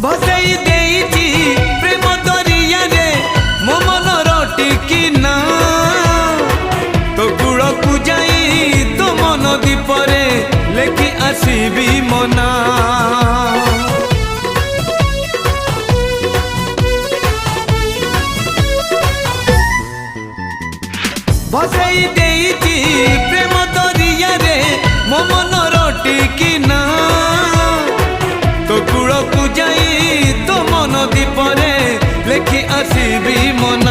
भसई देइची प्रेम दरिया रे मो मनर टिकिना तो कूल को जाई तो मन दीपरे लेखि आसीबी मना भसई देइची प्रेम दरिया रे मो मनर टिकिना तो कूल को जाई तो मन दीपरे लेखि आसीबी मन